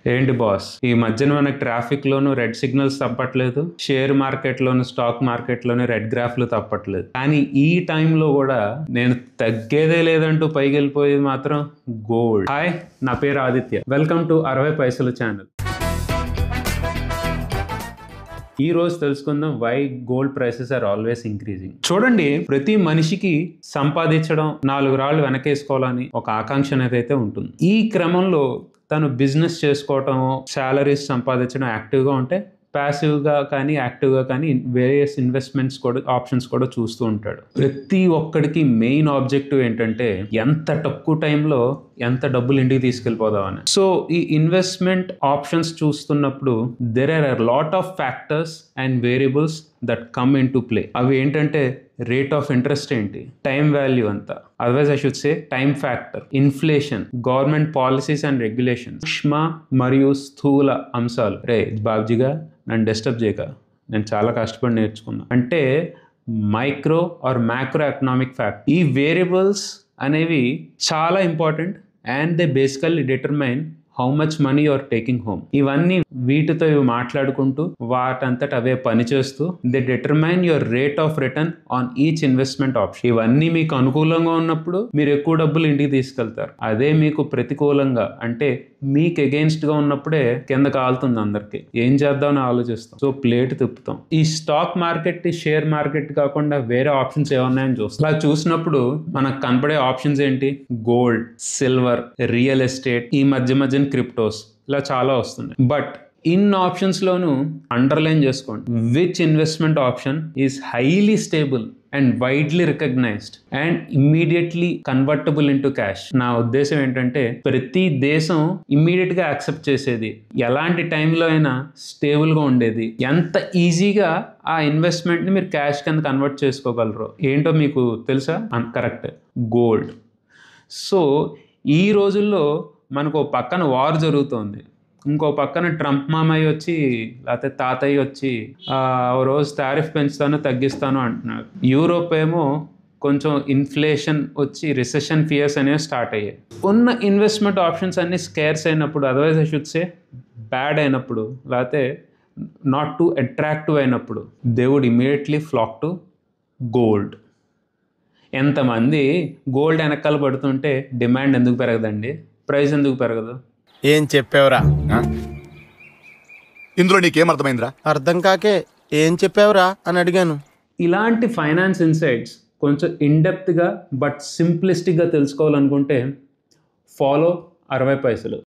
ఏంటి బాస్, ఈ మధ్యన మనకి ట్రాఫిక్ లోను రెడ్ సిగ్నల్స్ తప్పట్లేదు, షేర్ మార్కెట్ లోను స్టాక్ మార్కెట్ లోను రెడ్ గ్రాఫ్లు తప్పట్లేదు. కానీ ఈ టైంలో కూడా నేను తగ్గేదే లేదంటూ పైకి వెళ్ళిపోయేది మాత్రం గోల్డ్. హాయ్, నా పేరు ఆదిత్య. వెల్కమ్ టు 60 పైసలు ఛానల్. ఈ రోజు తెలుసుకుందాం why gold prices are always increasing. చూడండి, ప్రతి మనిషికి సంపాదించడం, 4 రాళ్ళు వెనకేసుకోవాలని ఒక ఆకాంక్ష అనేది ఉంటుంది. ఈ క్రమంలో తను బిజినెస్ చేసుకోవటం, శాలరీస్ సంపాదించడం, యాక్టివ్గా ఉంటే ప్యాసివ్గా కానీ యాక్టివ్గా కానీ వేరియస్ ఇన్వెస్ట్మెంట్స్ కూడా ఆప్షన్స్ కూడా చూస్తూ ఉంటాడు. ప్రతి ఒక్కడికి మెయిన్ ఆబ్జెక్టివ్ ఏంటంటే ఎంత తక్కువ టైంలో ఎంత డబ్బులు ఇంటికి తీసుకెళ్ళిపోదామని. సో ఈ ఇన్వెస్ట్మెంట్ ఆప్షన్స్ చూస్తున్నప్పుడు there are lot of factors and variables that come into play. అవి ఏంటంటే రేట్ ఆఫ్ ఇంట్రెస్ట్ ఏంటి, టైం వాల్యూ అంతా, otherwise I should say time factor, inflation, government policies and regulation, సూక్ష్మ మరియు స్థూల అంశాలు. రే బాబ్జీగా నన్ను డిస్టర్బ్ చేయక, నేను చాలా కష్టపడి నేర్చుకున్నా. అంటే micro or macro economic factor. ఈ వేరియబుల్స్ అనేవి చాలా important and they basically determine how much money you're taking home. ఇవన్నీ వీటితో ఇవి మాట్లాడుకుంటూ వాటంతట అవే పనిచేస్తూ they determine your rate of return on each investment option. ఇవన్నీ మీకు అనుకూలంగా ఉన్నప్పుడు మీరు ఎక్కువ డబ్బులు ఇంటికి తీసుకెళ్తారు. అదే మీకు ప్రతికూలంగా, అంటే మీకు అగెయిన్స్ట్ గా ఉన్నప్పుడే కింద కాలుతుంది అందరికి. ఏం చేద్దామని ఆలోచిస్తాం. సో ప్లేట్ తిప్పుతాం. ఈ స్టాక్ మార్కెట్, షేర్ మార్కెట్ కాకుండా వేరే ఆప్షన్స్ ఏమన్నాయని చూస్తాం. అలా చూసినప్పుడు మనకు కనపడే ఆప్షన్స్ ఏంటి? గోల్డ్, సిల్వర్, రియల్ ఎస్టేట్, ఈ మధ్య క్రిప్టోస్, ఇలా చాలా వస్తున్నాయి. బట్ ఇన్ ఆప్షన్స్ లోను అండర్లైన్ చేసుకోండి, which investment option is highly stable and widely recognised and immediately convertible into cash. నా ఉద్దేశం ఏంటంటే ప్రతి దేశం ఇమ్మీడియట్ గా యాక్సెప్ట్ చేసేది, ఎలాంటి టైంలో అయినా స్టేబుల్ గా ఉండేది, ఎంత ఈజీగా ఆ ఇన్వెస్ట్మెంట్ ని మీరు క్యాష్ కింద కన్వర్ట్ చేసుకోగలరు ఏంటో మీకు తెలుసా? Correct, gold. సో ఈ రోజుల్లో మనకు పక్కన వార్ జరుగుతోంది, ఇంకో పక్కన ట్రంప్ మామయ్య వచ్చి లేకపోతే తాతయ్య వచ్చి రోజు టారిఫ్ పెంచుతాను తగ్గిస్తాను అంటున్నారు. యూరోప్ ఏమో కొంచెం ఇన్ఫ్లేషన్ వచ్చి రిసెషన్ ఫియర్స్ అనేవి స్టార్ట్ అయ్యాయి. ఉన్న ఇన్వెస్ట్మెంట్ ఆప్షన్స్ అన్ని స్కేర్స్ అయినప్పుడు, otherwise I should say bad అయినప్పుడు, లేకపోతే నాట్ టు అట్రాక్టివ్ అయినప్పుడు they would immediately flock to gold. ఎంతమంది గోల్డ్ వెనకాల పడుతుంటే డిమాండ్ ఎందుకు పెరగదండి? ప్రైస్ ఎందుకు పెరగదు? ఏం చెప్పావురా? ఇందులో నీకేం అర్థమైందిరా? అర్థం కాకే ఏం చెప్పావురా అని అడిగాను. ఇలాంటి ఫైనాన్స్ ఇన్సైట్స్ కొంచెం ఇన్డెప్త్గా బట్ సింప్లిస్టిక్గా తెలుసుకోవాలనుకుంటే ఫాలో 60 పైసలు.